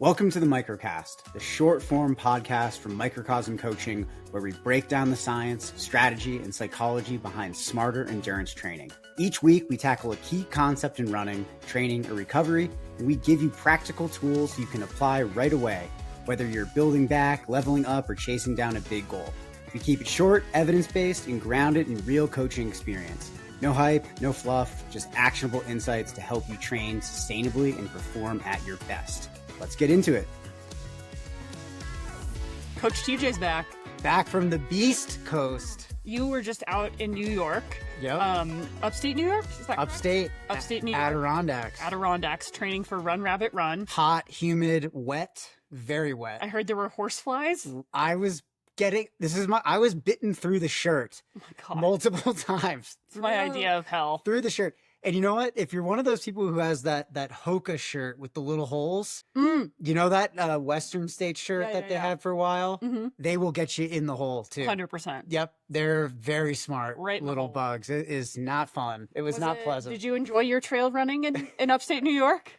Welcome to the Microcast, the short-form podcast from Microcosm Coaching, where we break down the science, strategy, and psychology behind smarter endurance training. Each week, we tackle a key concept in running, training, or recovery, and we give you practical tools you can apply right away, whether you're building back, leveling up, or chasing down a big goal. We keep it short, evidence-based, and grounded in real coaching experience. No hype, no fluff, just actionable insights to help you train sustainably and perform at your best. Let's get into it. Coach TJ's back. Back from the Beast Coast. You were just out in New York. Yep. Upstate New York? Is that Upstate Upstate New York. Adirondacks. Adirondacks, training for Run Rabbit Run. Hot, humid, wet, very wet. I heard there were horseflies. I was bitten through the shirt Oh my God. multiple times. This is my idea of hell. Through the shirt. And you know what? If you're one of those people who has that Hoka shirt with the little holes, you know that Western States shirt that they had for a while? Mm-hmm. They will get you in the hole too. 100%. Yep. They're very smart Right in the little hole. bugs. It is not fun. It was not pleasant. Did you enjoy your trail running in upstate New York?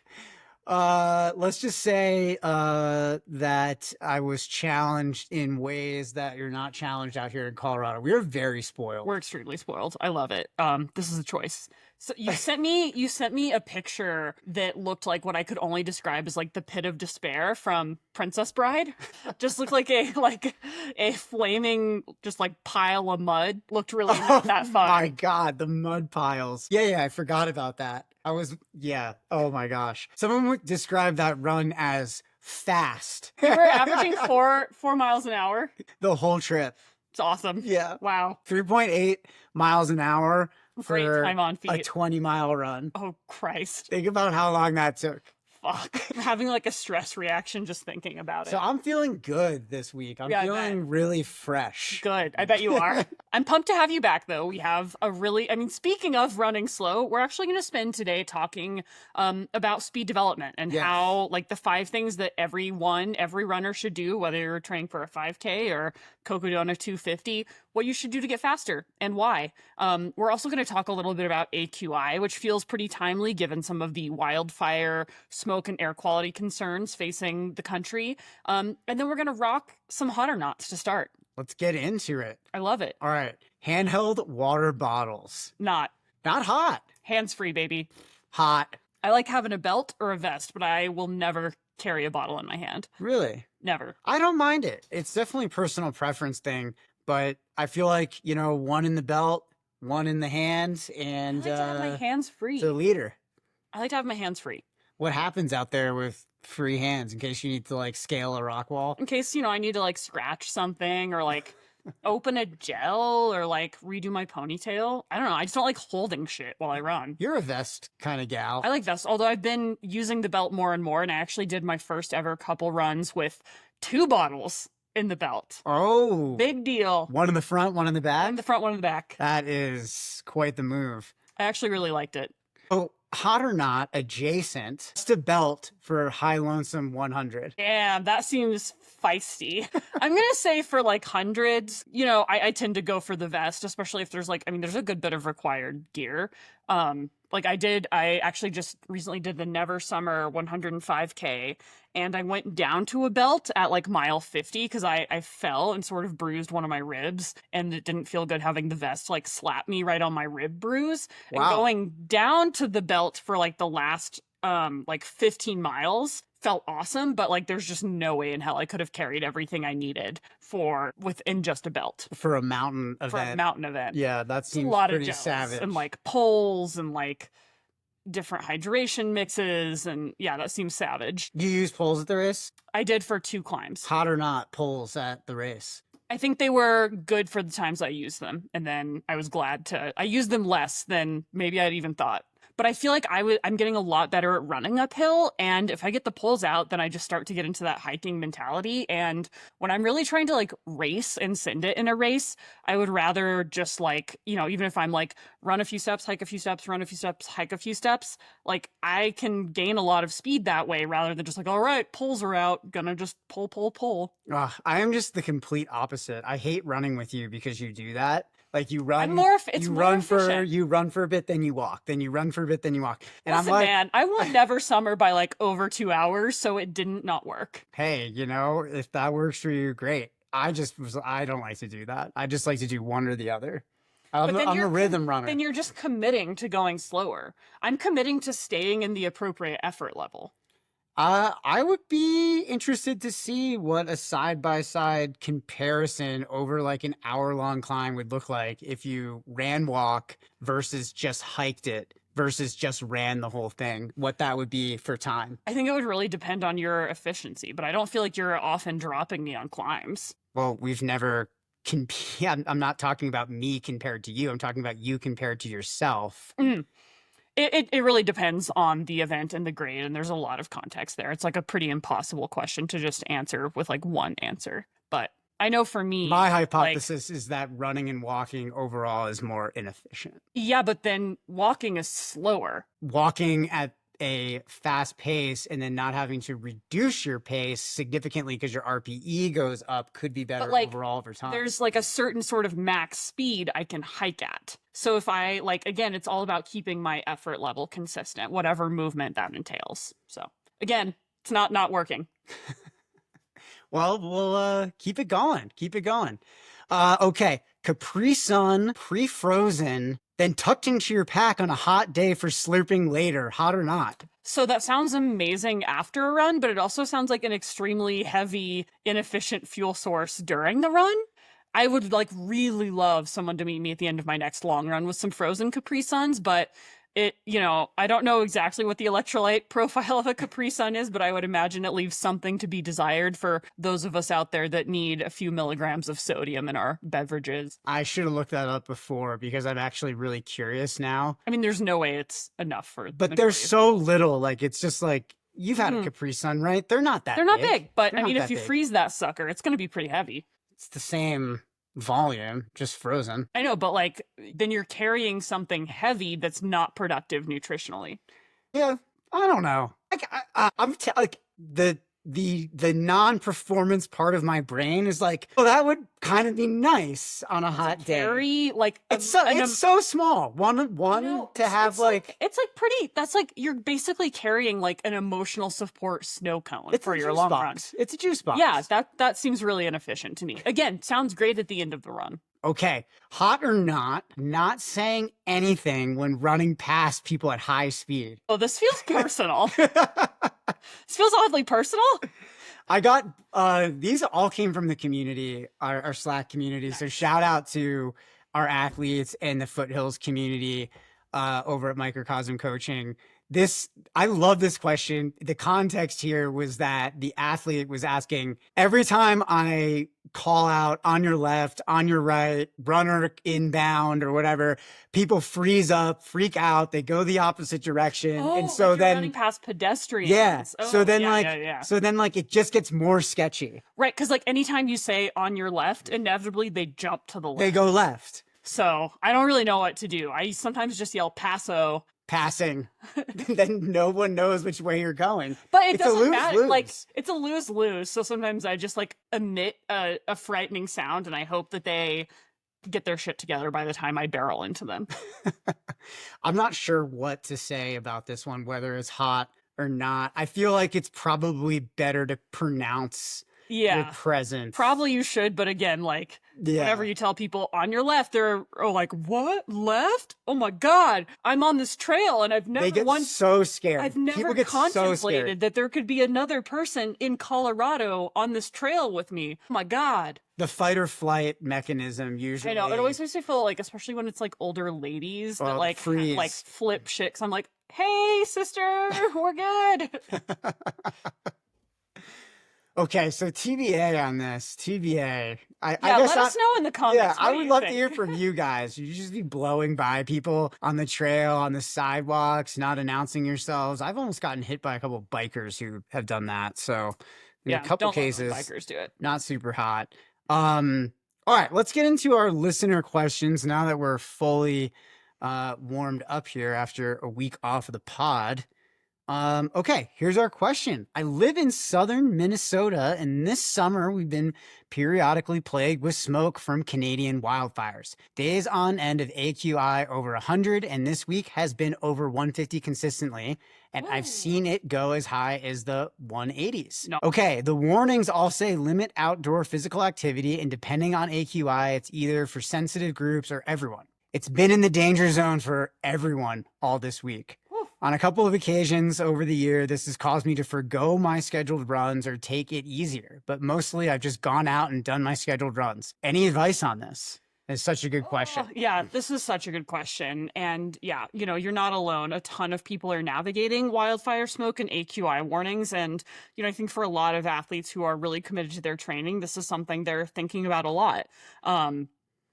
Let's just say that I was challenged in ways that you're not challenged out here in Colorado. We're very spoiled. We're extremely spoiled. I love it. This is a choice. So you sent me a picture that looked like what I could only describe as like the pit of despair from Princess Bride. Just looked like a flaming just like pile of mud. Looked really not that fun. Oh my God, the mud piles. Yeah, I forgot about that. Oh my gosh. Someone would describe that run as fast. We were averaging 4 miles an hour. The whole trip. It's awesome. Yeah. Wow. 3.8 miles an hour Great for time on a feet. 20-mile run. Oh Christ. Think about how long that took. Fuck. I'm having like a stress reaction just thinking about it. So I'm feeling good this week. I'm Yeah, I feeling really fresh. Good. I bet you are. I'm pumped to have you back, though. We have speaking of running slow, we're actually going to spend today talking about speed development and how, like, the 5 things that every runner should do, whether you're training for a 5K or Cocodona 250, what you should do to get faster and why. We're also going to talk a little bit about AQI, which feels pretty timely given some of the wildfire, smoke, and air quality concerns facing the country. And then we're going to rock some hotter knots to start. Let's get into it. I love it. All right. Handheld water bottles. Not hot. hands-free, baby. Hot. I like having a belt or a vest, but I will never carry a bottle in my hand. Really? Never. I don't mind it. It's definitely a personal preference thing, but I feel like, one in the belt, one in the hand, and I like to have my hands free. the leader. I like to have my hands free. What happens out there with free hands in case you need to scale a rock wall? In case, I need to scratch something or open a gel or redo my ponytail. I don't know. I just don't like holding shit while I run. You're a vest kind of gal. I like vests, although I've been using the belt more and more, and I actually did my first ever couple runs with 2 bottles in the belt. Oh. Big deal. One in the front, one in the back? One in the front, one in the back. That is quite the move. I actually really liked it. Oh, hot or not, adjacent, just a belt for High Lonesome 100. Damn, that seems feisty. I'm going to say for hundreds, I tend to go for the vest, especially if there's there's a good bit of required gear. I actually just recently did the Never Summer 105K, and I went down to a belt at mile 50 because I fell and sort of bruised one of my ribs, and it didn't feel good having the vest slap me right on my rib bruise. Wow. And going down to the belt for the last 15 miles felt awesome, but there's just no way in hell I could have carried everything I needed within just a belt For a mountain event. for a mountain event. Yeah, that It's seems a lot pretty of gels savage. and poles and different hydration mixes, and yeah, that seems savage. You use poles at the race? I did for 2 climbs. Hot or not, poles at the race. I think they were good for the times I used them, and then I was glad I used them less than maybe I'd even thought. But I feel like I'm getting a lot better at running uphill, and if I get the poles out, then I just start to get into that hiking mentality. And when I'm really trying to race and send it in a race, I would rather just even if I'm run a few steps, hike a few steps, run a few steps, hike a few steps, I can gain a lot of speed that way rather than just all right, poles are out, gonna just pull. I am just the complete opposite. I hate running with you because you do that. Like you run, it's more efficient. you run for a bit, then you walk, then you run for a bit, then you walk. And Listen, I'm like, man, I will never summer by like over 2 hours, so it didn't not work. hey, if that works for you, great. I don't like to do that. I just like to do one or the other. I'm a rhythm runner. Then you're just committing to going slower. I'm committing to staying in the appropriate effort level. I would be interested to see what a side-by-side comparison over like an hour-long climb would look like if you ran walk versus just hiked it versus just ran the whole thing, what that would be for time. I think it would really depend on your efficiency, but I don't feel like you're often dropping me on climbs. Well, we've never I'm not talking about me compared to you. I'm talking about you compared to yourself. It really depends on the event and the grade, and there's a lot of context there. It's like a pretty impossible question to just answer with like one answer. But I know for me, my hypothesis is that running and walking overall is more inefficient. Yeah, but then walking is slower. Walking at a fast pace and then not having to reduce your pace significantly because your RPE goes up could be better overall over time. There's like a certain sort of max speed I can hike at. So if I again, it's all about keeping my effort level consistent, whatever movement that entails. So again, it's not working. Well, we'll keep it going. Keep it going. Okay. Capri Sun, pre-frozen, then tucked into your pack on a hot day for slurping later, hot or not. So that sounds amazing after a run, but it also sounds like an extremely heavy, inefficient fuel source during the run. I would really love someone to meet me at the end of my next long run with some frozen Capri Suns, but I don't know exactly what the electrolyte profile of a Capri Sun is, but I would imagine it leaves something to be desired for those of us out there that need a few milligrams of sodium in our beverages. I should have looked that up before because I'm actually really curious now. I mean, there's no way it's enough for. But there's so little. Like, it's just like, you've had a Capri Sun, right? They're not that big. They're not big, but I mean, if you freeze that sucker, it's going to be pretty heavy. It's the same volume, just frozen. I know, but then you're carrying something heavy that's not productive nutritionally. Yeah, I don't know. The non-performance part of my brain is like, oh, that would kind of be nice on a hot day. It's so small. One to have it's pretty. That's you're basically carrying an emotional support snow cone for your long run. It's a juice box. Yeah, that seems really inefficient to me. Again, sounds great at the end of the run. Okay, hot or not saying anything when running past people at high speed. Oh, this feels personal. This feels oddly personal. I got, these all came from the community, our Slack community. So shout out to our athletes and the Foothills community over at Microcosm Coaching. I love this question. The context here was that the athlete was asking, every time I call out on your left, on your right, runner inbound or whatever, people freeze up, freak out. They go the opposite direction. And so then running past pedestrians. Yeah. So then it just gets more sketchy. Right. Cause anytime you say on your left, inevitably they jump to the left. They go left. So I don't really know what to do. I sometimes just yell passo. Passing. Then no one knows which way you're going. But it doesn't matter. It's a lose-lose. So sometimes I just emit a frightening sound and I hope that they get their shit together by the time I barrel into them. I'm not sure what to say about this one, whether it's hot or not. I feel like it's probably better to pronounce your presence. Probably you should, but again, whenever you tell people on your left, they're what? Left? Oh my God, I'm on this trail and I've never so scared. I've never contemplated that there could be another person in Colorado on this trail with me. Oh my God. The fight or flight mechanism usually. I know, it always makes me feel especially when it's older ladies that flip shit. 'Cause I'm like, hey sister, we're good. Okay, so TBA on this. TBA. I guess let us know in the comments. Yeah, I would love to hear from you guys. You just be blowing by people on the trail, on the sidewalks, not announcing yourselves. I've almost gotten hit by a couple of bikers who have done that. So in a couple cases, bikers do it. Not super hot. All right, let's get into our listener questions now that we're fully warmed up here after a week off of the pod. Okay, here's our question. I live in southern Minnesota, and this summer we've been periodically plagued with smoke from Canadian wildfires. Days on end of AQI over 100, and this week has been over 150 consistently, and I've seen it go as high as the 180s. No. Okay, the warnings all say limit outdoor physical activity, and depending on AQI, it's either for sensitive groups or everyone. It's been in the danger zone for everyone all this week. On a couple of occasions over the year, this has caused me to forgo my scheduled runs or take it easier, but mostly I've just gone out and done my scheduled runs. Any advice on this? It's such a good question. Yeah, this is such a good question. And yeah, you're not alone. A ton of people are navigating wildfire smoke and AQI warnings. And, I think for a lot of athletes who are really committed to their training, this is something they're thinking about a lot.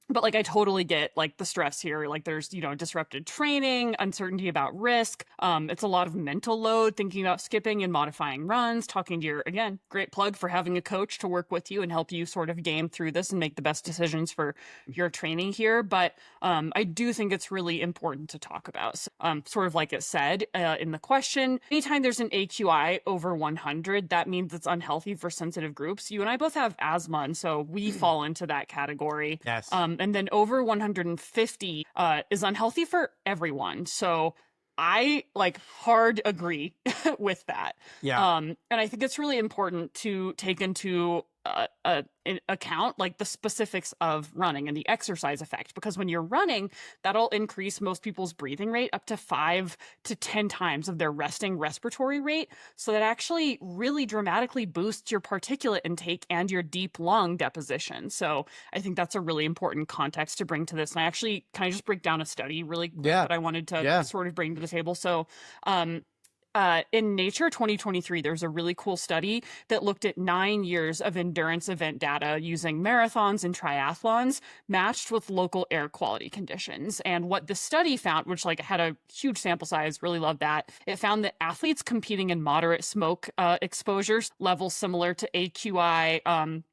But I totally get the stress here. There's, disrupted training, uncertainty about risk. It's a lot of mental load, thinking about skipping and modifying runs, talking to again, great plug for having a coach to work with you and help you sort of game through this and make the best decisions for your training here. But I do think it's really important to talk about. So, sort of like it said in the question, anytime there's an AQI over 100, that means it's unhealthy for sensitive groups. You and I both have asthma, and so we fall into that category. Yes. And then over 150 is unhealthy for everyone. So I hard agree with that. Yeah. And I think it's really important to take into account the specifics of running and the exercise effect, because when you're running, that'll increase most people's breathing rate up to 5 to 10 times of their resting respiratory rate. So that actually really dramatically boosts your particulate intake and your deep lung deposition. So I think that's a really important context to bring to this. And I actually, can I just break down a study really quick that I wanted to sort of bring to the table? So in Nature 2023, there's a really cool study that looked at 9 years of endurance event data using marathons and triathlons matched with local air quality conditions. And what the study found, which had a huge sample size, really loved that, it found that athletes competing in moderate smoke exposures, levels similar to AQI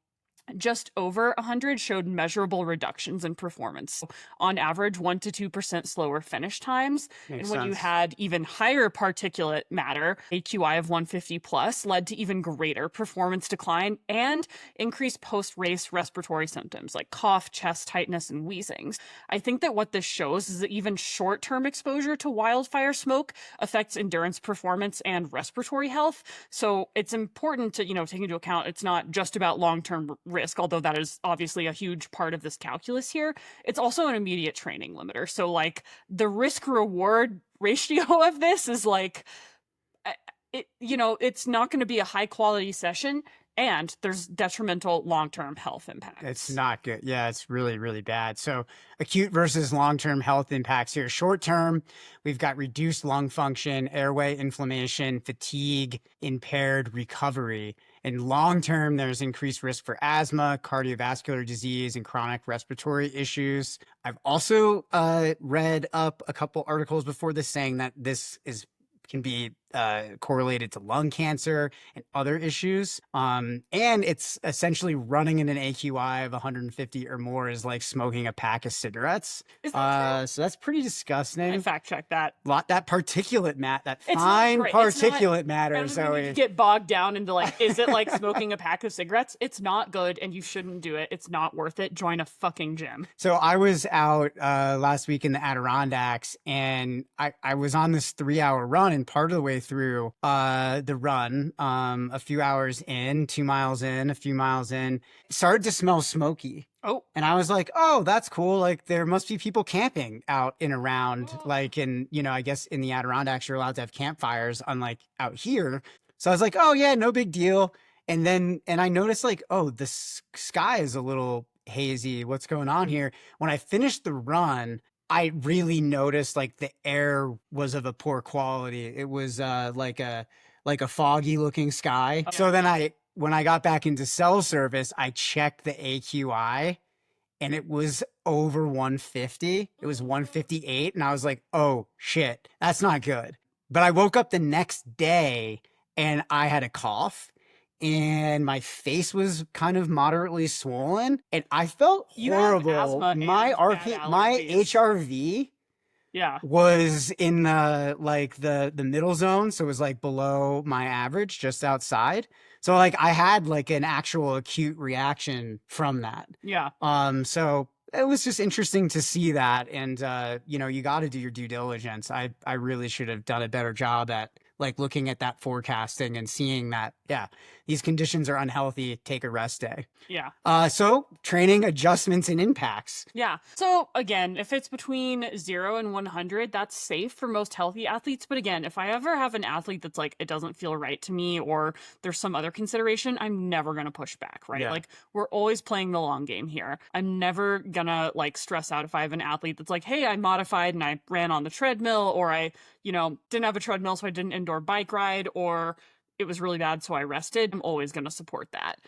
just over 100, showed measurable reductions in performance. On average, 1 to 2% slower finish times. Makes and when you sense. had even higher particulate matter, AQI of 150 plus, led to even greater performance decline and increased post-race respiratory symptoms like cough, chest tightness, and wheezings. I think that what this shows is that even short-term exposure to wildfire smoke affects endurance performance and respiratory health. So it's important to, take into account it's not just about long-term risk, although that is obviously a huge part of this calculus here. It's also an immediate training limiter. So the risk reward ratio of this is it's not going to be a high quality session, and there's detrimental long-term health impacts. It's not good. Yeah, it's really, really bad. So acute versus long-term health impacts here. Short-term, we've got reduced lung function, airway inflammation, fatigue, impaired recovery. And long-term, there's increased risk for asthma, cardiovascular disease, and chronic respiratory issues. I've also read up a couple articles before this saying that this can be correlated to lung cancer and other issues. And it's essentially running in an AQI of 150 or more is like smoking a pack of cigarettes. Is that true? So that's pretty disgusting. I fact check that. That particulate matter, that It's fine not great. particulate matter. So you get bogged down into is it like smoking a pack of cigarettes? It's not good, and you shouldn't do it. It's not worth it. Join a fucking gym. So I was out last week in the Adirondacks, and I was on this 3-hour run, and part of the way through the run, a few hours in, 2 miles in, a few miles in, started to smell smoky. Oh. And I was like, oh, that's cool. Like, there must be people camping out and around. I guess in the Adirondacks, you're allowed to have campfires, unlike out here. So I was like, oh, yeah, no big deal. And I noticed the sky is a little hazy. What's going on here? When I finished the run, I really noticed the air was of a poor quality. It was like a foggy looking sky. Okay. So then when I got back into cell service, I checked the AQI and it was over 150. It was 158. And I was like, oh shit, that's not good. But I woke up the next day and I had a cough. And my face was kind of moderately swollen, and I felt horrible. Asthma My and bad my allergies. HRV Yeah. was in the middle zone. So it was like below my average, just outside. So like I had like an actual acute reaction from that. Yeah. So it was just interesting to see that. And you got to do your due diligence. I really should have done a better job at like looking at that forecasting and seeing that, yeah, these conditions are unhealthy, take a rest day. Yeah. So training adjustments and impacts. Yeah. So again, if it's between 0 and 100, that's safe for most healthy athletes. But again, if I ever have an athlete that's like, it doesn't feel right to me, or there's some other consideration, I'm never going to push back, right? Yeah. Like, we're always playing the long game here. I'm never gonna like stress out if I have an athlete that's like, hey, I modified and I ran on the treadmill, or I, didn't have a treadmill, so I did an indoor bike ride, or it was really bad, so I rested. I'm always going to support that.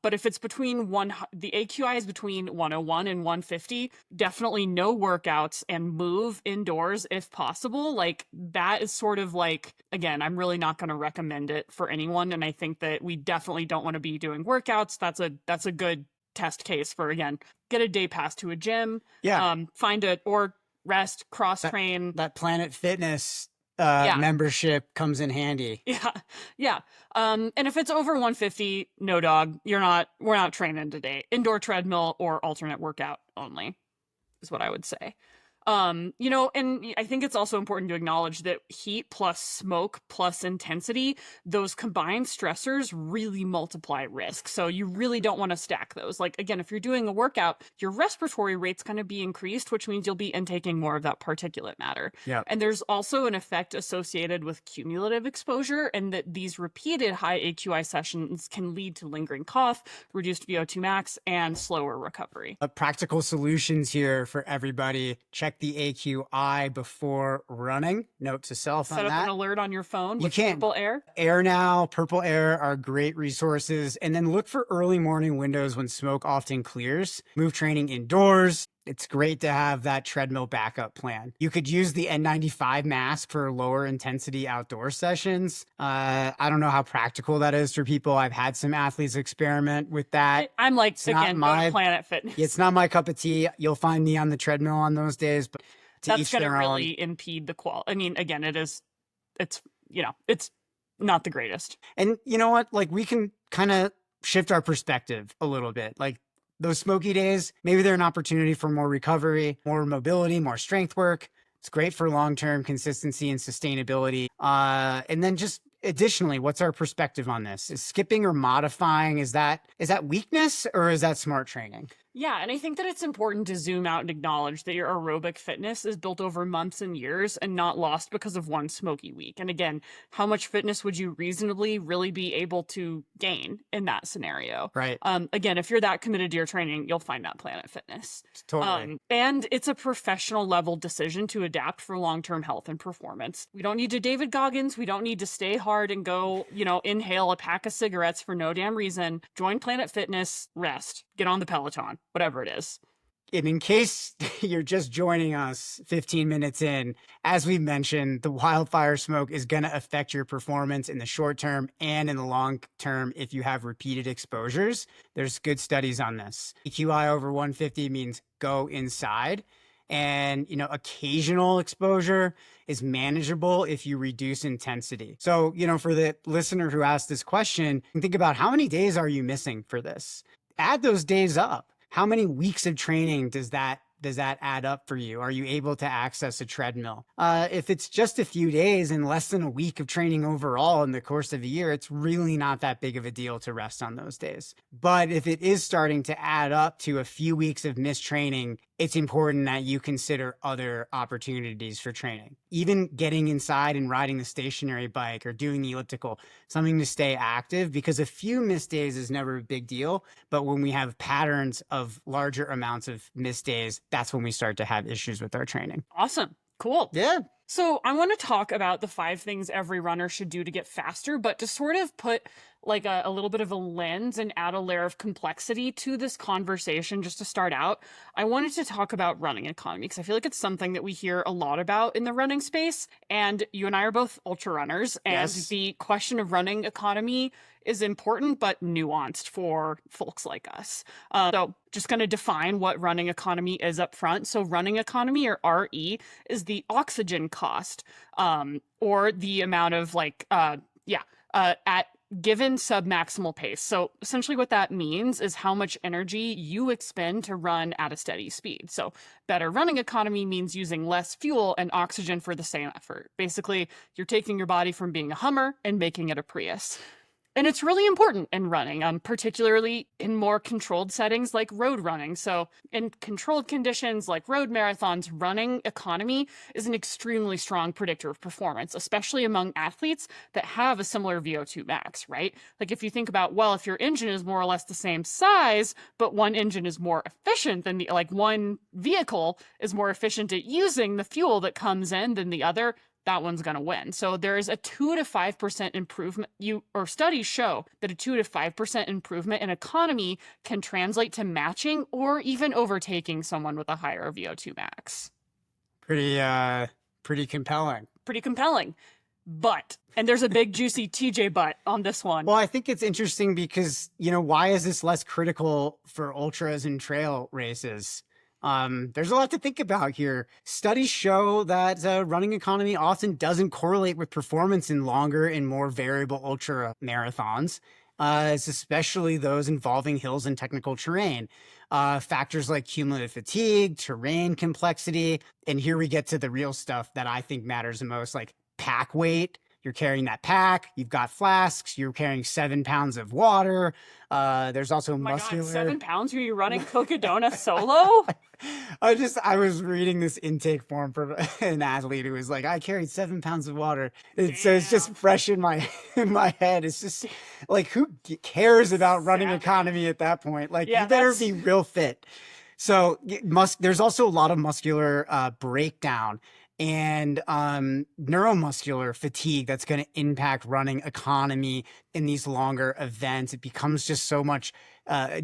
But if it's between the AQI is between 101 and 150, definitely no workouts and move indoors if possible. Like, that is sort of like, again, I'm really not going to recommend it for anyone. And I think that we definitely don't want to be doing workouts. That's a good test case for, again, get a day pass to a gym. Yeah. Find it, or rest, cross train. That Planet Fitness Yeah. membership comes in handy. Yeah. Yeah. And if it's over 150, no dog, we're not training today. Indoor treadmill or alternate workout only is what I would say. And I think it's also important to acknowledge that heat plus smoke plus intensity, those combined stressors really multiply risk. So you really don't want to stack those. Like, again, if you're doing a workout, your respiratory rate's going to be increased, which means you'll be intaking more of that particulate matter. Yeah. And there's also an effect associated with cumulative exposure, and that these repeated high AQI sessions can lead to lingering cough, reduced VO2 max, and slower recovery. Practical solutions here for everybody. Check the AQI before running. Note to self on that. Set up an alert on your phone with can. Purple Air. Air Now, Purple Air are great resources. And then look for early morning windows when smoke often clears. Move training indoors. It's great to have that treadmill backup plan. You could use the N95 mask for lower intensity outdoor sessions. I don't know how practical that is for people. I've had some athletes experiment with that. I'm like, again, go to Planet Fitness. It's not my cup of tea. You'll find me on the treadmill on those days, but that's going to really impede the quality. I mean, again, it's not the greatest. And you know what? Like, we can kind of shift our perspective a little bit. Like, those smoky days, maybe they're an opportunity for more recovery, more mobility, more strength work. It's great for long-term consistency and sustainability. And then just additionally, what's our perspective on this? Is skipping or modifying, is that weakness or is that smart training? Yeah, and I think that it's important to zoom out and acknowledge that your aerobic fitness is built over months and years and not lost because of one smoky week. And again, how much fitness would you reasonably really be able to gain in that scenario? Right. Again, if you're that committed to your training, you'll find that Planet Fitness. Totally. And it's a professional level decision to adapt for long-term health and performance. We don't need to David Goggins. We don't need to stay hard and go, inhale a pack of cigarettes for no damn reason. Join Planet Fitness, rest, get on the Peloton, whatever it is. And in case you're just joining us 15 minutes in, as we mentioned, the wildfire smoke is going to affect your performance in the short term and in the long term if you have repeated exposures. There's good studies on this. AQI over 150 means go inside. And, occasional exposure is manageable if you reduce intensity. So, for the listener who asked this question, think about how many days are you missing for this? Add those days up. How many weeks of training does that add up for you? Are you able to access a treadmill? If it's just a few days and less than a week of training overall in the course of a year, it's really not that big of a deal to rest on those days. But if it is starting to add up to a few weeks of missed training, it's important that you consider other opportunities for training. Even getting inside and riding the stationary bike or doing the elliptical, something to stay active, because a few missed days is never a big deal. But when we have patterns of larger amounts of missed days, that's when we start to have issues with our training. Awesome. Cool. Yeah. So I want to talk about the 5 things every runner should do to get faster, but to sort of put like a little bit of a lens and add a layer of complexity to this conversation just to start out, I wanted to talk about running economy because I feel like it's something that we hear a lot about in the running space. And you and I are both ultra runners, and the question of running economy is important but nuanced for folks like us. So just going to define what running economy is up front. So running economy, or RE, is the oxygen cost, or the amount of at given submaximal pace. So essentially what that means is how much energy you expend to run at a steady speed. So better running economy means using less fuel and oxygen for the same effort. Basically, you're taking your body from being a Hummer and making it a Prius. And it's really important in running, particularly in more controlled settings like road running. So in controlled conditions like road marathons, running economy is an extremely strong predictor of performance, especially among athletes that have a similar VO2 max, right? Like if you think about, well, if your engine is more or less the same size, but one engine is more efficient than one vehicle is more efficient at using the fuel that comes in than the other, that one's going to win. So there's a 2 to 5% improvement. Studies show that a 2 to 5% improvement in economy can translate to matching or even overtaking someone with a higher VO2 max. Pretty compelling. Pretty compelling. But, and there's a big juicy TJ but on this one. Well, I think it's interesting because, why is this less critical for ultras and trail races? There's a lot to think about here. Studies show that running economy often doesn't correlate with performance in longer and more variable ultra marathons, especially those involving hills and technical terrain. Factors like cumulative fatigue, terrain complexity, and here we get to the real stuff that I think matters the most, like pack weight. You're carrying that pack, you've got flasks, you're carrying 7 pounds of water. There's also muscular. God, 7 pounds? Are you running Cocodona solo? I was reading this intake form from an athlete who was like, I carried 7 pounds of water. So it's just fresh in my head. It's just like, who cares about running economy at that point? Like, you better be real fit. So there's also a lot of muscular breakdown and neuromuscular fatigue that's going to impact running economy in these longer events. It becomes just so much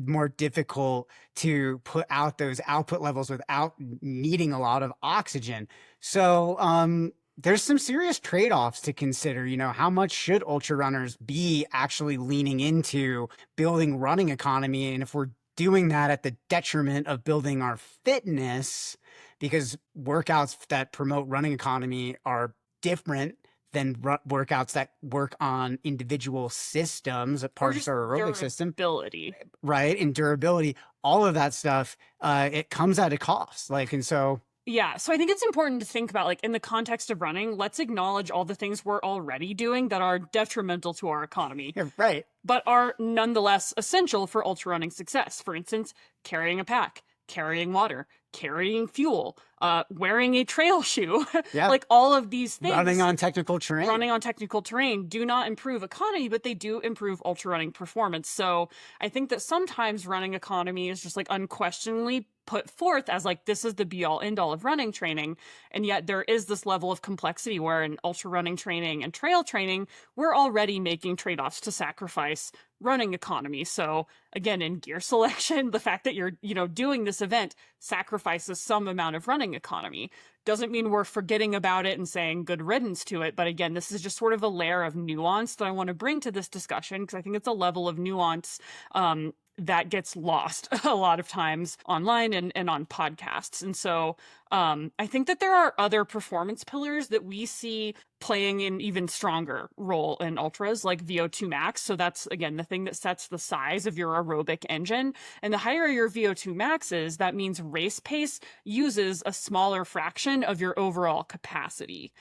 more difficult to put out those output levels without needing a lot of oxygen. So there's some serious trade-offs to consider. How much should ultra runners be actually leaning into building running economy? And if we're doing that at the detriment of building our fitness, because workouts that promote running economy are different than workouts that work on individual systems, parts of our aerobic system. Durability. Right, and durability, all of that stuff, it comes at a cost. Yeah, so I think it's important to think about, in the context of running, let's acknowledge all the things we're already doing that are detrimental to our economy. Yeah, right. But are nonetheless essential for ultra running success. For instance, carrying a pack, carrying water, carrying fuel, wearing a trail shoe, all of these things. Running on technical terrain do not improve economy, but they do improve ultra running performance. So I think that sometimes running economy is just unquestionably put forth as this is the be all end all of running training. And yet there is this level of complexity where in ultra running training and trail training, we're already making trade-offs to sacrifice running economy. So again, in gear selection, the fact that you're, doing this event sacrifices some amount of running economy. Doesn't mean we're forgetting about it and saying good riddance to it. But again, this is just sort of a layer of nuance that I want to bring to this discussion because I think it's a level of nuance that gets lost a lot of times online and on podcasts. And so I think that there are other performance pillars that we see playing an even stronger role in ultras, like VO2 max. So that's, again, the thing that sets the size of your aerobic engine. And the higher your VO2 max is, that means race pace uses a smaller fraction of your overall capacity.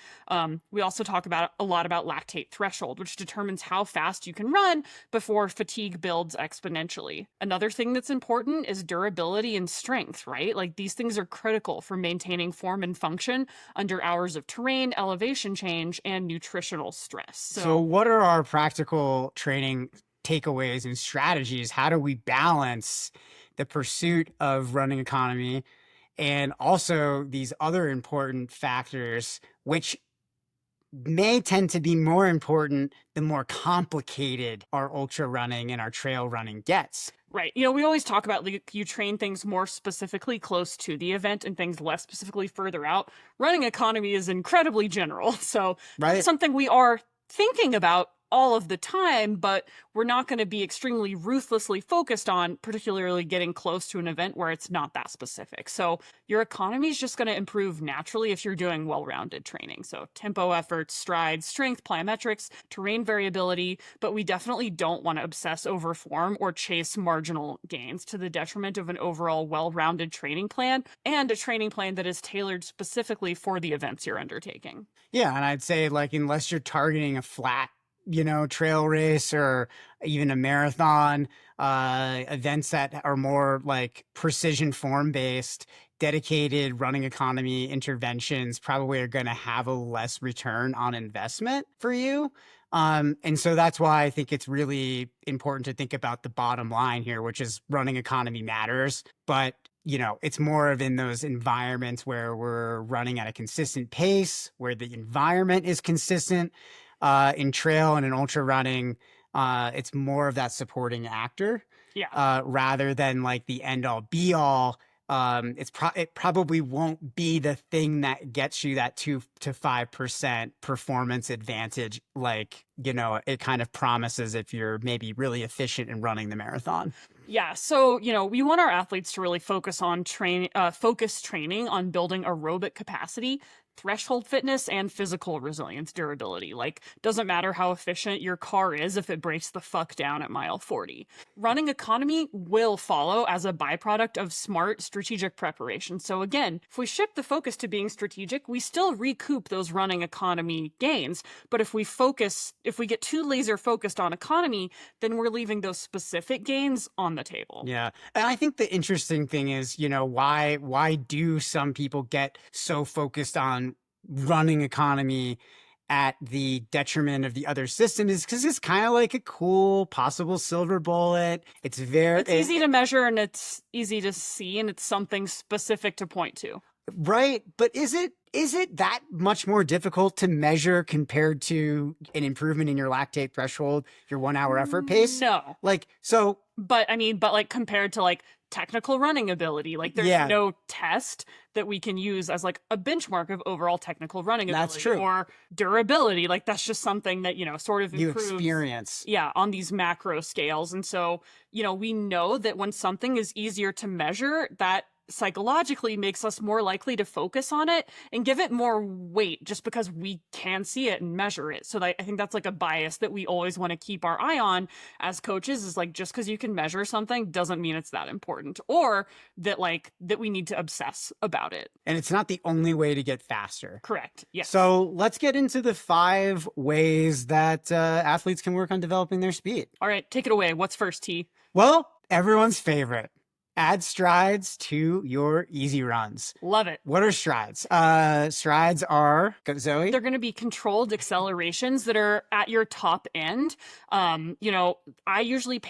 We also talk a lot about lactate threshold, which determines how fast you can run before fatigue builds exponentially. Another thing that's important is durability and strength, right? These things are critical for maintaining form and function under hours of terrain, elevation change, and nutritional stress. So what are our practical training takeaways and strategies? How do we balance the pursuit of running economy and also these other important factors, which may tend to be more important the more complicated our ultra running and our trail running gets. Right. You know, we always talk about like, you train things more specifically close to the event and things less specifically further out. Running economy is incredibly general. So it's something we are thinking about all of the time, but we're not going to be extremely ruthlessly focused on particularly getting close to an event where it's not that specific. So your economy is just going to improve naturally if you're doing well-rounded training. So tempo efforts, strides, strength, plyometrics, terrain variability, but we definitely don't want to obsess over form or chase marginal gains to the detriment of an overall well-rounded training plan and a training plan that is tailored specifically for the events you're undertaking. Yeah, and I'd say like unless you're targeting a flat trail race or even a marathon, events that are more like precision form based, dedicated running economy interventions probably are going to have a less return on investment for you. And so that's why I think it's really important to think about the bottom line here, which is running economy matters, but it's more of in those environments where we're running at a consistent pace, where the environment is consistent. In trail and in ultra running, it's more of that supporting actor, rather than like the end all be all. It probably won't be the thing that gets you that 2 to 5% performance advantage, like it kind of promises if you're maybe really efficient in running the marathon. Yeah, so we want our athletes to really focus on focus training on building aerobic capacity, threshold fitness, and physical resilience, durability. Like, doesn't matter how efficient your car is if it breaks the fuck down at mile 40. Running economy will follow as a byproduct of smart strategic preparation. So again, if we shift the focus to being strategic, we still recoup those running economy gains. But if we get too laser focused on economy, then we're leaving those specific gains on the table. Yeah. And I think the interesting thing is, why do some people get so focused on running economy at the detriment of the other system is because it's kind of like a cool possible silver bullet. It's easy to measure and it's easy to see and it's something specific to point to. Right. But is it that much more difficult to measure compared to an improvement in your lactate threshold, your 1 hour effort pace? No. But like compared to like technical running ability, like there's no test that we can use as like a benchmark of overall technical running ability. That's true. Or durability. Like that's just something that, sort of improves. You experience. Yeah, on these macro scales. And so, we know that when something is easier to measure, that psychologically makes us more likely to focus on it and give it more weight just because we can see it and measure it. So I think that's like a bias that we always want to keep our eye on as coaches, is like, just because you can measure something doesn't mean it's that important, or that we need to obsess about it. And it's not the only way to get faster. Correct. Yes. So let's get into the 5 ways that athletes can work on developing their speed. All right, take it away. What's first, T? Well, everyone's favorite. Add strides to your easy runs. Love it. What are strides? Strides are, Zoe? They're going to be controlled accelerations that are at your top end. I usually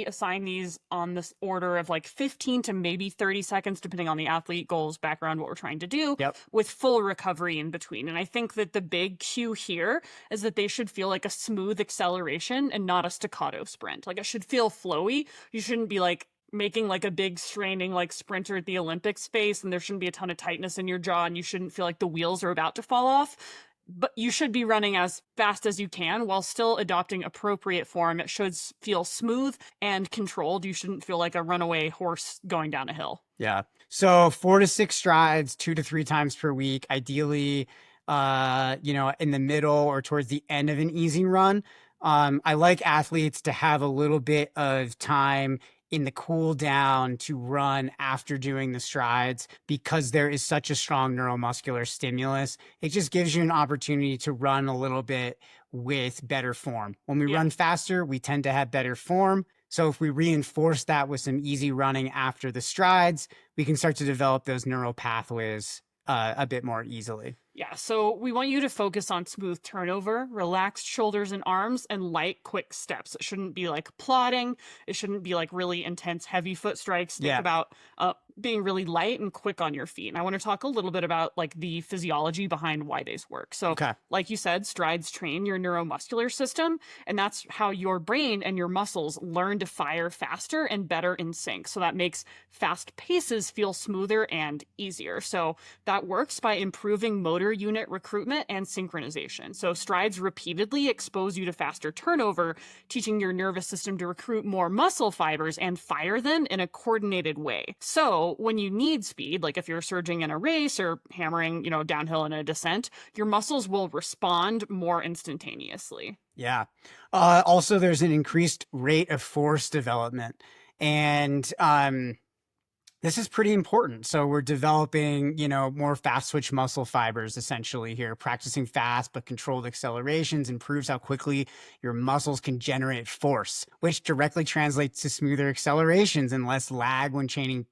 assign these on this order of like 15 to maybe 30 seconds, depending on the athlete, goals, background, what we're trying to do, with full recovery in between. And I think that the big cue here is that they should feel like a smooth acceleration and not a staccato sprint. Like it should feel flowy. You shouldn't be like making like a big straining like sprinter at the Olympics face, and there shouldn't be a ton of tightness in your jaw and you shouldn't feel like the wheels are about to fall off. But you should be running as fast as you can while still adopting appropriate form. It should feel smooth and controlled. You shouldn't feel like a runaway horse going down a hill. Yeah. So 4 to 6 strides, 2 to 3 times per week, ideally, in the middle or towards the end of an easy run. I like athletes to have a little bit of time in the cool down to run after doing the strides, because there is such a strong neuromuscular stimulus. It just gives you an opportunity to run a little bit with better form. When we run faster, we tend to have better form. So if we reinforce that with some easy running after the strides, we can start to develop those neural pathways a bit more easily. Yeah, so we want you to focus on smooth turnover, relaxed shoulders and arms, and light, quick steps. It shouldn't be like plodding. It shouldn't be like really intense, heavy foot strikes. Think about being really light and quick on your feet. And I want to talk a little bit about like the physiology behind why these work. So like you said, strides train your neuromuscular system, and that's how your brain and your muscles learn to fire faster and better in sync. So that makes fast paces feel smoother and easier. So that works by improving motor unit recruitment and synchronization. So strides repeatedly expose you to faster turnover, teaching your nervous system to recruit more muscle fibers and fire them in a coordinated way. So when you need speed, like if you're surging in a race or hammering, downhill in a descent, your muscles will respond more instantaneously. Yeah. Also, there's an increased rate of force development. And this is pretty important. So we're developing, more fast switch muscle fibers essentially here. Practicing fast but controlled accelerations improves how quickly your muscles can generate force, which directly translates to smoother accelerations and less lag when changing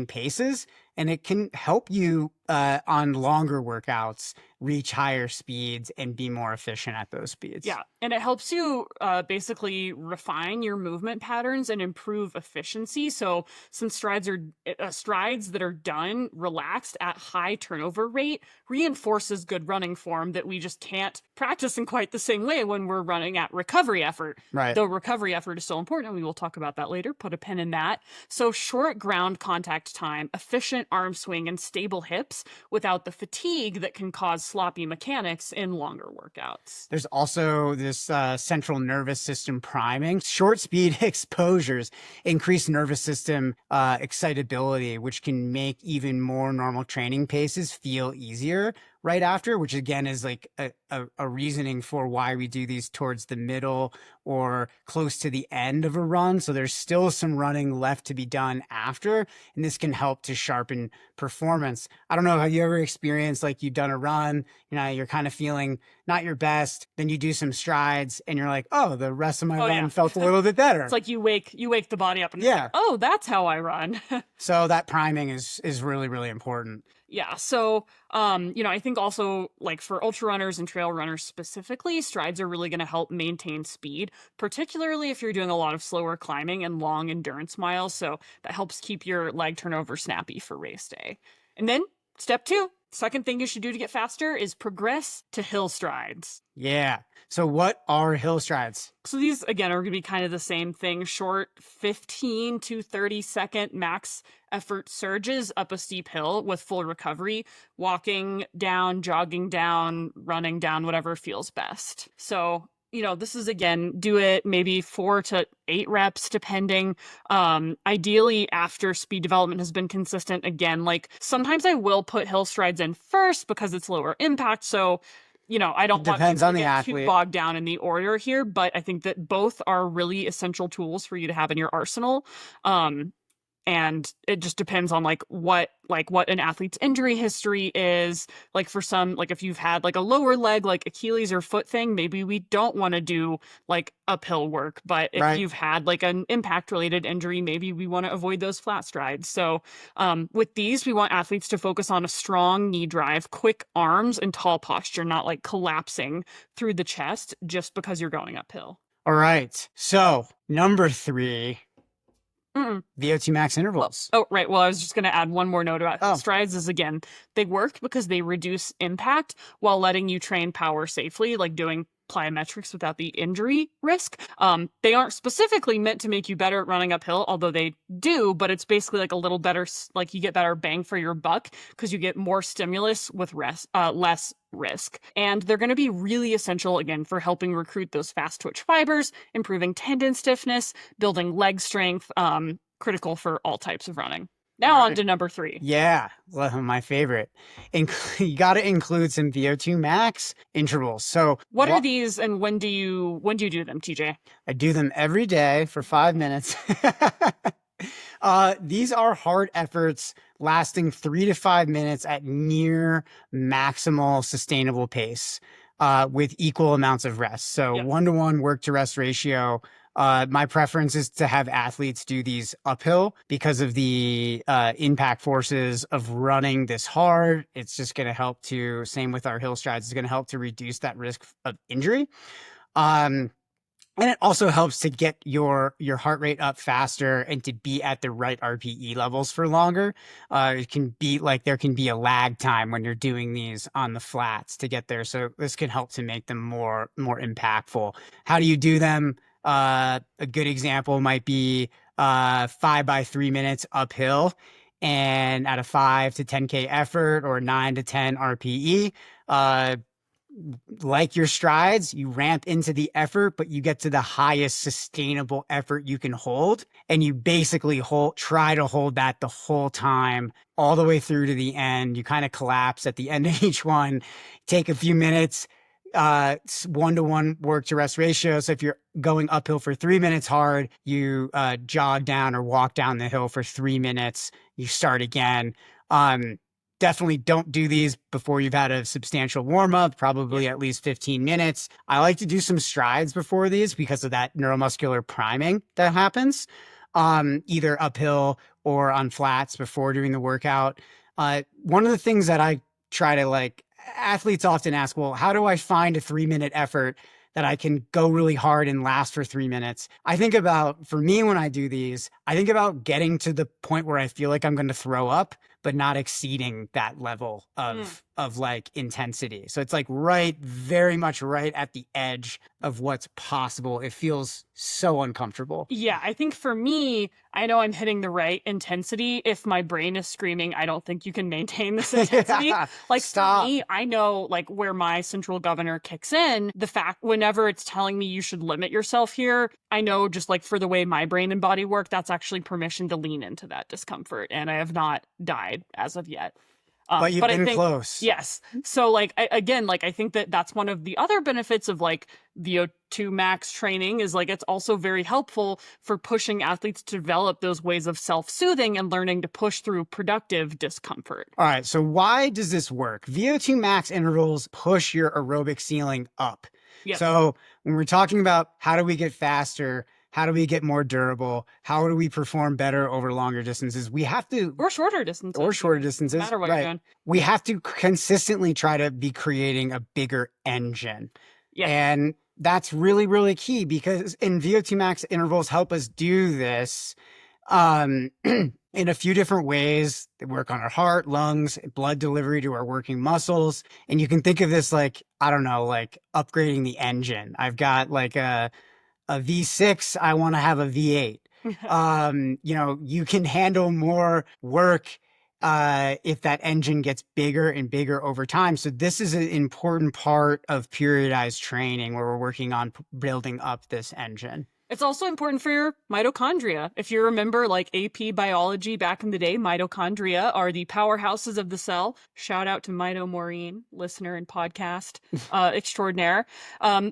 paces. And it can help you on longer workouts reach higher speeds and be more efficient at those speeds. Yeah, and it helps you basically refine your movement patterns and improve efficiency. So some strides that are done relaxed at high turnover rate reinforces good running form that we just can't practice in quite the same way when we're running at recovery effort. Right. Though recovery effort is so important, and we will talk about that later. Put a pin in that. So short ground contact time, efficient arm swing, and stable hips without the fatigue that can cause sloppy mechanics in longer workouts. There's also this central nervous system priming. Short speed exposures increase nervous system excitability, which can make even more normal training paces feel easier right after, which again is like a reasoning for why we do these towards the middle or close to the end of a run. So there's still some running left to be done after, and this can help to sharpen performance. I don't know, have you ever experienced like you've done a run, you're kind of feeling not your best, then you do some strides and you're like, oh, the rest of my run felt a little bit better. It's like you wake the body up and it's like, oh, that's how I run. So that priming is really, really important. Yeah. So, I think also like for ultra runners and trail runners specifically, strides are really going to help maintain speed, particularly if you're doing a lot of slower climbing and long endurance miles. So that helps keep your leg turnover snappy for race day. And then step 2, second thing you should do to get faster is progress to hill strides. Yeah. So what are hill strides? So these, again, are going to be kind of the same thing. Short 15 to 30 second max effort surges up a steep hill with full recovery, walking down, jogging down, running down, whatever feels best. So, this is, again, do it maybe 4 to 8 reps, depending. Ideally, after speed development has been consistent, again, like sometimes I will put hill strides in first because it's lower impact. So, I don't want Depends people on to the get athlete. too bogged down in the order here, but I think that both are really essential tools for you to have in your arsenal. And it just depends on what an athlete's injury history is. Like for some, like if you've had like a lower leg, like Achilles or foot thing, maybe we don't want to do like uphill work. But if you've had like an impact related injury, maybe we want to avoid those flat strides. So with these, we want athletes to focus on a strong knee drive, quick arms, and tall posture, not like collapsing through the chest just because you're going uphill. All right. So number 3. VO2 max intervals. Oh, right. Well, I was just going to add one more note about strides is, again, they work because they reduce impact while letting you train power safely, like doing plyometrics without the injury risk. They aren't specifically meant to make you better at running uphill, although they do, but it's basically like a little better, like you get better bang for your buck because you get more stimulus with less risk. And they're going to be really essential, again, for helping recruit those fast twitch fibers, improving tendon stiffness, building leg strength, critical for all types of running. Now on to number 3. Yeah, well, my favorite. You got to include some VO2 max intervals. So what are these, and when do you do them, TJ? I do them every day for 5 minutes. These are hard efforts lasting 3 to 5 minutes at near maximal sustainable pace with equal amounts of rest. So 1-to-1 work to rest ratio. My preference is to have athletes do these uphill because of the impact forces of running this hard. It's just going to help same with our hill strides, it's going to help to reduce that risk of injury. And it also helps to get your heart rate up faster and to be at the right RPE levels for longer. It can be like there can be a lag time when you're doing these on the flats to get there. So this can help to make them more impactful. How do you do them? A good example might be 5 by 3 minutes uphill, and at a 5 to 10K effort or 9 to 10 RPE. Like your strides, you ramp into the effort, but you get to the highest sustainable effort you can hold. And you basically try to hold that the whole time, all the way through to the end. You kind of collapse at the end of each one, take a few minutes, 1-to-1 work to rest ratio. So if you're going uphill for 3 minutes hard, you jog down or walk down the hill for 3 minutes, you start again. Definitely don't do these before you've had a substantial warm up, probably at least 15 minutes. I like to do some strides before these because of that neuromuscular priming that happens, either uphill or on flats before doing the workout. One of the things that I try to athletes often ask, well, how do I find a 3-minute effort that I can go really hard and last for 3 minutes? I think about, for me, when I do these, I think about getting to the point where I feel like I'm going to throw up, but not exceeding that level of intensity. So it's very much right at the edge of what's possible. It feels so uncomfortable. Yeah, I think for me, I know I'm hitting the right intensity. If my brain is screaming, I don't think you can maintain this intensity. Stop. For me, I know where my central governor kicks in, the fact whenever it's telling me you should limit yourself here, I know just for the way my brain and body work, that's actually permission to lean into that discomfort. And I have not died as of yet. But you've been close. Yes. So I think that's one of the other benefits of VO2 max training is it's also very helpful for pushing athletes to develop those ways of self-soothing and learning to push through productive discomfort. All right. So why does this work? VO2 max intervals push your aerobic ceiling up. Yes. So when we're talking about how do we get faster, how do we get more durable? How do we perform better over longer distances? We have to... Or shorter distances. No matter what you're doing. We have to consistently try to be creating a bigger engine. Yeah. And that's really, really key because in VO2 max intervals help us do this in a few different ways. They work on our heart, lungs, blood delivery to our working muscles. And you can think of this upgrading the engine. I've got a V6, I want to have a V8. You can handle more work if that engine gets bigger and bigger over time. So this is an important part of periodized training where we're working on building up this engine. It's also important for your mitochondria. If you remember AP biology back in the day, mitochondria are the powerhouses of the cell. Shout out to Mito Maureen, listener and podcast extraordinaire.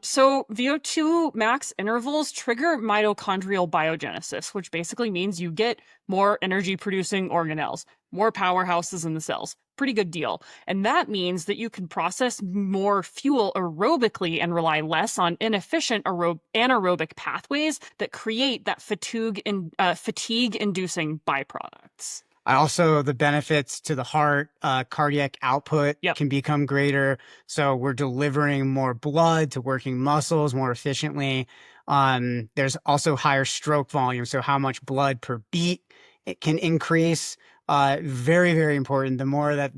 So VO2 max intervals trigger mitochondrial biogenesis, which basically means you get more energy producing organelles, more powerhouses in the cells. Pretty good deal. And that means that you can process more fuel aerobically and rely less on inefficient anaerobic pathways that create that fatigue-inducing byproducts. The benefits to the heart, cardiac output can become greater. So we're delivering more blood to working muscles more efficiently. There's also higher stroke volume. So how much blood per beat it can increase. Very, very important. The more that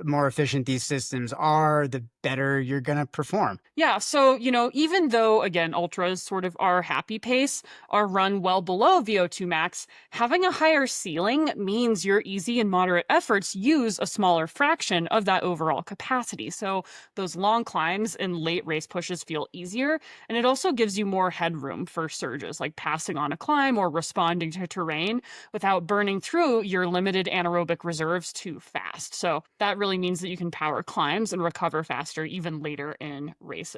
more efficient these systems are, the better you're going to perform. Yeah. So, even though, again, ultras sort of our happy pace are run well below VO2 max, having a higher ceiling means your easy and moderate efforts use a smaller fraction of that overall capacity. So those long climbs and late race pushes feel easier. And it also gives you more headroom for surges, like passing on a climb or responding to terrain without burning through your limited anaerobic reserves too fast. So that really means that you can power climbs and recover faster even later in races.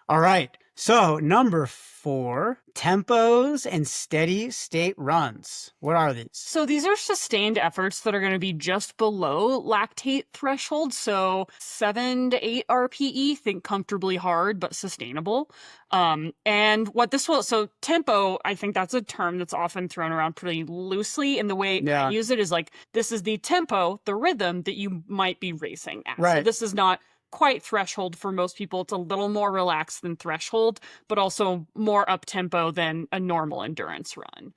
All right. So number 4, tempos and steady state runs. What are these? So these are sustained efforts that are going to be just below lactate threshold. So 7 to 8 RPE, think comfortably hard, but sustainable. And what this will, so tempo, I think that's a term that's often thrown around pretty loosely. And the way I use it is this is the tempo, the rhythm that you might be racing at. Right. So this is not quite threshold for most people. It's a little more relaxed than threshold, but also more up tempo than a normal endurance run.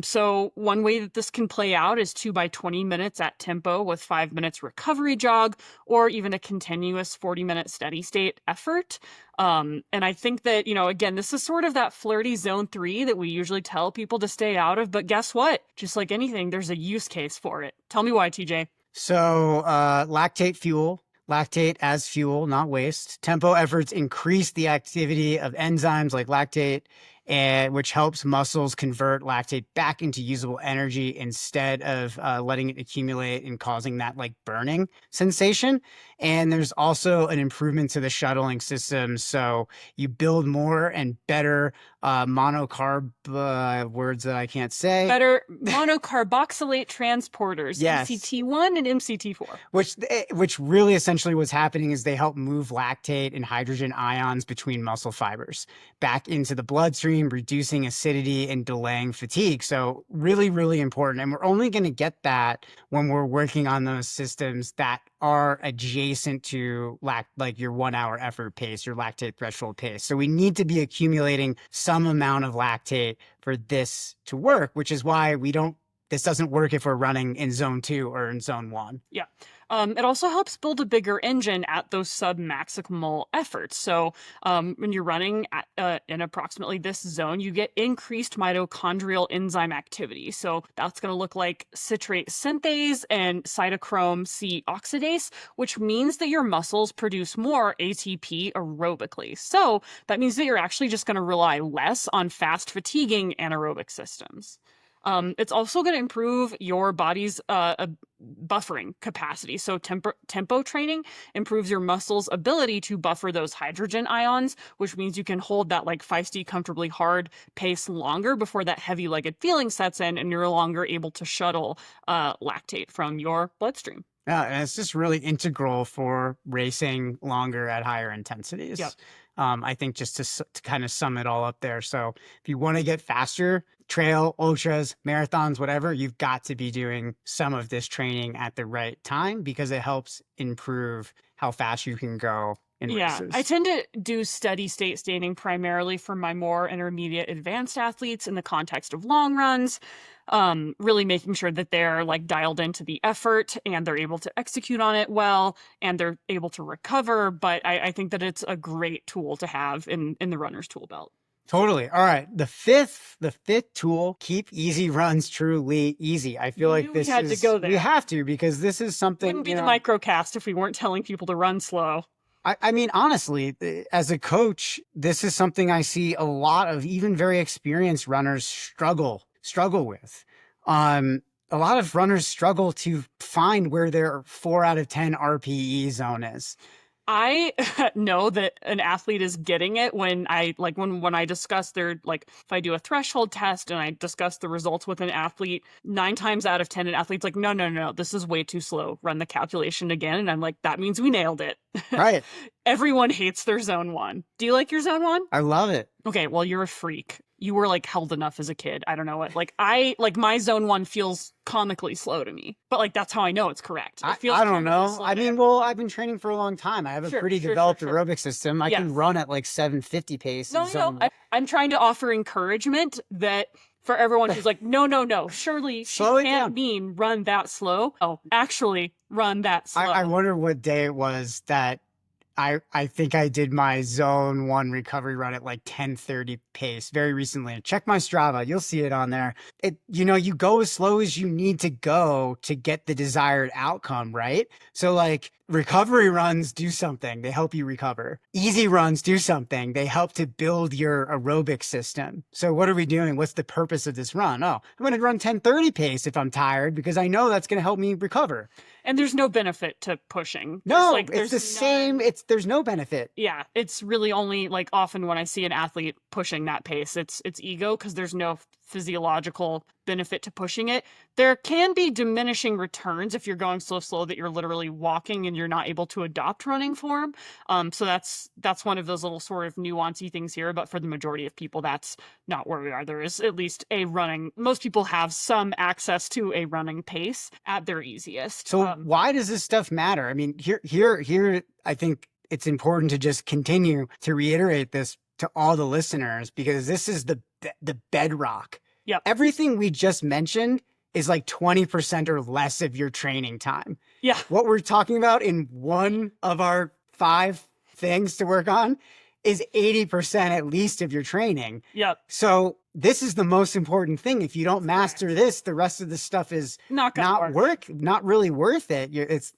So one way that this can play out is 2 by 20 minutes at tempo with 5 minutes recovery jog, or even a continuous 40-minute steady state effort. And I think that, again, this is sort of that flirty zone 3 that we usually tell people to stay out of. But guess what? Just like anything, there's a use case for it. Tell me why, TJ. So lactate fuel. Lactate as fuel, not waste. Tempo efforts increase the activity of enzymes like lactate, which helps muscles convert lactate back into usable energy instead of letting it accumulate and causing that like burning sensation. And there's also an improvement to the shuttling system. So you build more and better monocarb words that I can't say. Better monocarboxylate transporters, yes. MCT1 and MCT4. Which really essentially what's happening is they help move lactate and hydrogen ions between muscle fibers back into the bloodstream, reducing acidity and delaying fatigue. So really, really important. And we're only going to get that when we're working on those systems that are adjacent to like your 1 hour effort pace, your lactate threshold pace. So we need to be accumulating some amount of lactate for this to work, which is why this doesn't work if we're running in zone 2 or in zone 1. Yeah. It also helps build a bigger engine at those sub-maximal efforts. So when you're running in approximately this zone, you get increased mitochondrial enzyme activity. So that's going to look like citrate synthase and cytochrome C oxidase, which means that your muscles produce more ATP aerobically. So that means that you're actually just going to rely less on fast fatiguing anaerobic systems. It's also going to improve your body's buffering capacity. So tempo training improves your muscles' ability to buffer those hydrogen ions, which means you can hold that like feisty, comfortably hard pace longer before that heavy-legged feeling sets in and you're no longer able to shuttle lactate from your bloodstream. Yeah, and it's just really integral for racing longer at higher intensities. Yep. I think just to kind of sum it all up there. So if you want to get faster, trail, ultras, marathons, whatever, you've got to be doing some of this training at the right time because it helps improve how fast you can go in races. I tend to do steady state staining primarily for my more intermediate advanced athletes in the context of long runs. Really making sure that they're like dialed into the effort and they're able to execute on it well and they're able to recover. But I think that it's a great tool to have in the runner's tool belt. Totally. All right. The fifth tool, keep easy runs truly easy. I feel like this had to go there. We have to, because this is something. Wouldn't be the microcast if we weren't telling people to run slow. I mean, honestly, as a coach, this is something I see a lot of even very experienced runners struggle with. A lot of runners struggle to find where their 4 out of 10 RPE zone is. I know that an athlete is getting it when I discuss their, like, if I do a threshold test and I discuss the results with an athlete, 9 times out of 10, an athlete's like, no, this is way too slow. Run the calculation again. And I'm like, that means we nailed it. Right. Everyone hates their zone 1. Do you like your zone 1? I love it. Okay, well, you're a freak. You were like held enough as a kid. I don't know what. Like my zone 1 feels comically slow to me, but like that's how I know it's correct. It feels I don't know. I mean, well, I've been training for a long time. I have a pretty developed aerobic system. I can run at like 750 pace. No. I'm trying to offer encouragement that for everyone who's like, no. Surely she can't mean run that slow. Oh, actually, run that slow. I wonder what day it was that I think I did my zone 1 recovery run at like 10:30 pace very recently. Check my Strava. You'll see it on there. You go as slow as you need to go to get the desired outcome, right? So like recovery runs do something. They help you recover. Easy runs do something. They help to build your aerobic system. So what are we doing? What's the purpose of this run? Oh, I'm going to run 10:30 pace if I'm tired because I know that's going to help me recover. And there's no benefit to pushing. No, it's the same. There's no benefit. Yeah, it's really only like often when I see an athlete pushing that pace, it's ego because there's no physiological benefit to pushing it. There can be diminishing returns if you're going so slow that you're literally walking and you're not able to adopt running form. So that's one of those little sort of nuancy things here. But for the majority of people, that's not where we are. There is at least most people have some access to a running pace at their easiest. So why does this stuff matter? I mean, here, I think it's important to just continue to reiterate this to all the listeners, because this is the bedrock. Yep. Everything we just mentioned is like 20% or less of your training time. Yeah. What we're talking about in one of our 5 things to work on is 80% at least of your training. Yep. So this is the most important thing. If you don't master this, the rest of the stuff is not really worth it. It's,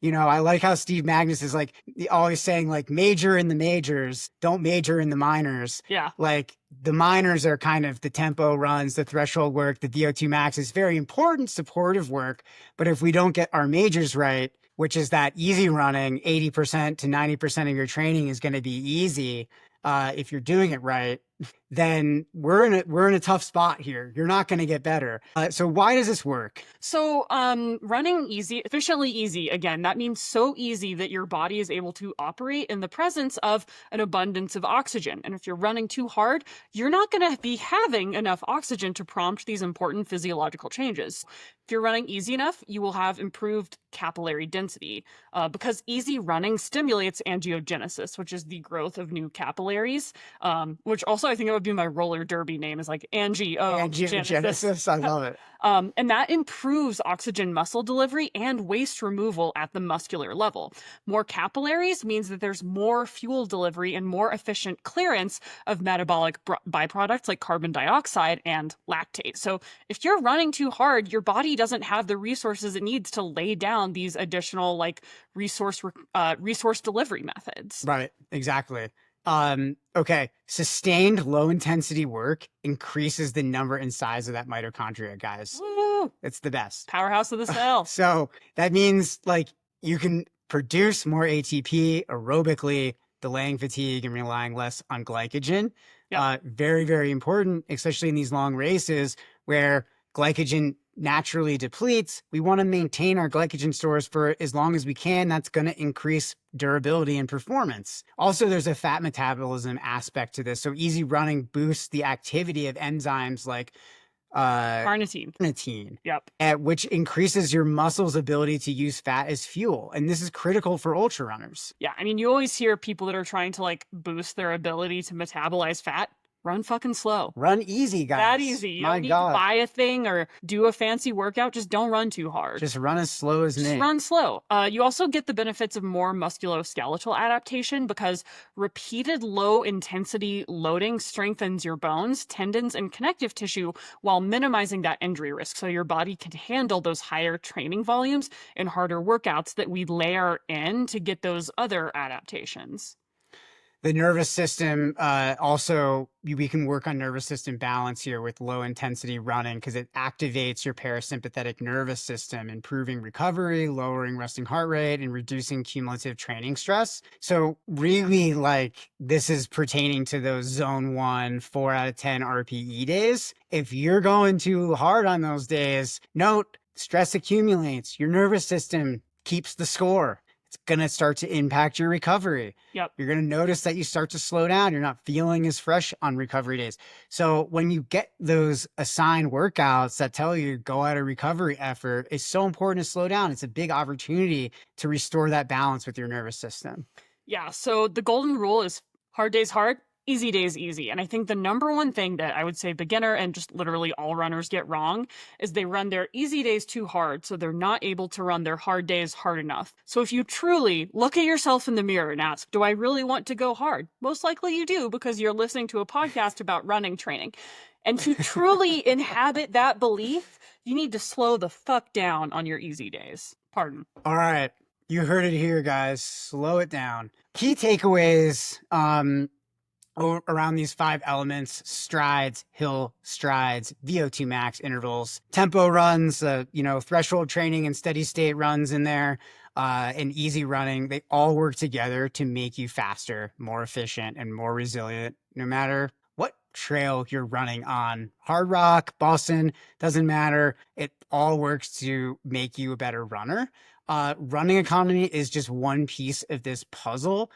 I like how Steve Magnus is like always saying, like, major in the majors, don't major in the minors. Yeah. Like, the minors are kind of the tempo runs, the threshold work, the VO2 max is very important supportive work. But if we don't get our majors right, which is that easy running, 80% to 90% of your training is going to be easy. If you're doing it right, then we're in a tough spot here. You're not going to get better. So why does this work? So running efficiently easy, again, that means so easy that your body is able to operate in the presence of an abundance of oxygen. And if you're running too hard, you're not going to be having enough oxygen to prompt these important physiological changes. If you're running easy enough, you will have improved capillary density because easy running stimulates angiogenesis, which is the growth of new capillaries, which also I think it would be my roller derby name is like angiogenesis. I love it. And that improves oxygen muscle delivery and waste removal at the muscular level. More capillaries means that there's more fuel delivery and more efficient clearance of metabolic byproducts like carbon dioxide and lactate. So if you're running too hard, your body doesn't have the resources it needs to lay down these additional like resource delivery methods. Right, exactly. Okay. Sustained low intensity work increases the number and size of that mitochondria, guys. Woo! It's the best. Powerhouse of the cell. So that means like you can produce more ATP aerobically, delaying fatigue and relying less on glycogen. Yep. Very, very important, especially in these long races where glycogen naturally depletes. We want to maintain our glycogen stores for as long as we can. That's going to increase durability and performance. Also, there's a fat metabolism aspect to this. So easy running boosts the activity of enzymes like carnitine. Yep. Which increases your muscle's ability to use fat as fuel. And this is critical for ultra runners. Yeah. I mean, you always hear people that are trying to like boost their ability to metabolize fat. Run fucking slow. Run easy, guys. That easy. You don't need to buy a thing or do a fancy workout. Just don't run too hard. Just run as slow as me. Just run slow. You also get the benefits of more musculoskeletal adaptation because repeated low intensity loading strengthens your bones, tendons, and connective tissue while minimizing that injury risk. So your body can handle those higher training volumes and harder workouts that we layer in to get those other adaptations. The nervous system, also, we can work on nervous system balance here with low intensity running because it activates your parasympathetic nervous system, improving recovery, lowering resting heart rate, and reducing cumulative training stress. So really, like, this is pertaining to those zone 1, 4 out of 10 RPE days. If you're going too hard on those days, note, stress accumulates. Your nervous system keeps the score. It's going to start to impact your recovery. Yep. You're going to notice that you start to slow down. You're not feeling as fresh on recovery days. So when you get those assigned workouts that tell you go at a recovery effort, it's so important to slow down. It's a big opportunity to restore that balance with your nervous system. Yeah. So the golden rule is hard days hard, easy days easy. And I think the number one thing that I would say beginner and just literally all runners get wrong is they run their easy days too hard. So they're not able to run their hard days hard enough. So if you truly look at yourself in the mirror and ask, do I really want to go hard? Most likely you do because you're listening to a podcast about running training. And to truly inhabit that belief, you need to slow the fuck down on your easy days. Pardon. All right. You heard it here, guys. Slow it down. Key takeaways, around these 5 elements: strides, hill strides, VO2 max intervals, tempo runs, threshold training and steady state runs in there, and easy running. They all work together to make you faster, more efficient, and more resilient, no matter what trail you're running on. Hard rock, Boston, doesn't matter. It all works to make you a better runner. Running economy is just one piece of this puzzle,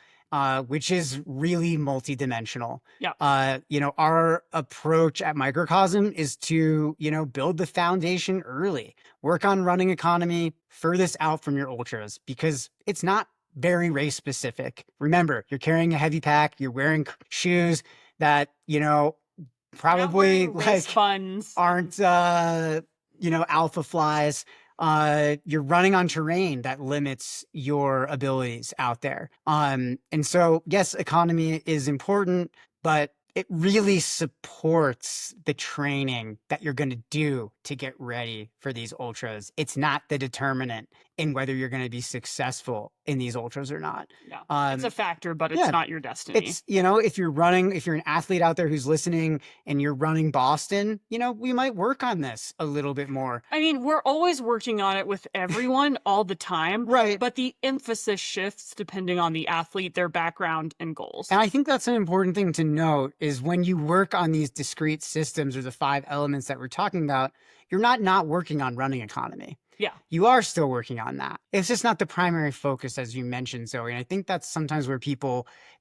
which is really multidimensional. Yeah. Our approach at Microcosm is to, build the foundation early, work on running economy furthest out from your ultras, because it's not very race specific. Remember, you're carrying a heavy pack, you're wearing shoes that, probably like funds aren't, alpha flies. You're running on terrain that limits your abilities out there. And so, yes, economy is important, but it really supports the training that you're going to do to get ready for these ultras. It's not the determinant in whether you're going to be successful in these ultras or not. Yeah, it's a factor, but it's not your destiny. It's, if you're an athlete out there who's listening and you're running Boston, we might work on this a little bit more. I mean, we're always working on it with everyone all the time. Right. But the emphasis shifts depending on the athlete, their background, and goals. And I think that's an important thing to note is when you work on these discrete systems or the 5 elements that we're talking about, you're not working on running economy. Yeah. You are still working on that. It's just not the primary focus, as you mentioned, Zoe. And I think that's sometimes where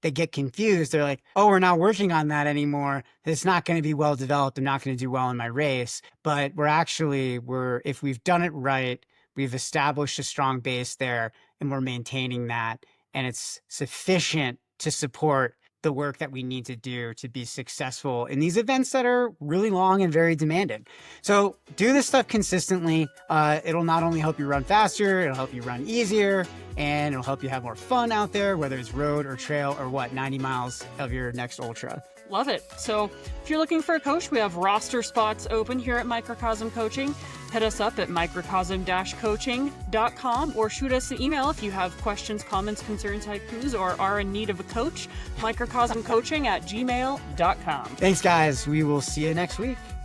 they get confused. They're like, oh, we're not working on that anymore. It's not going to be well developed. I'm not going to do well in my race. But if we've done it right, we've established a strong base there and we're maintaining that. And it's sufficient to support the work that we need to do to be successful in these events that are really long and very demanding. So do this stuff consistently. It'll not only help you run faster, it'll help you run easier, and it'll help you have more fun out there, whether it's road or trail or 90 miles of your next ultra. Love it. So if you're looking for a coach, we have roster spots open here at Microcosm Coaching. Hit us up at microcosm-coaching.com or shoot us an email if you have questions, comments, concerns, haikus, or are in need of a coach. microcosmcoaching@gmail.com. Thanks, guys. We will see you next week.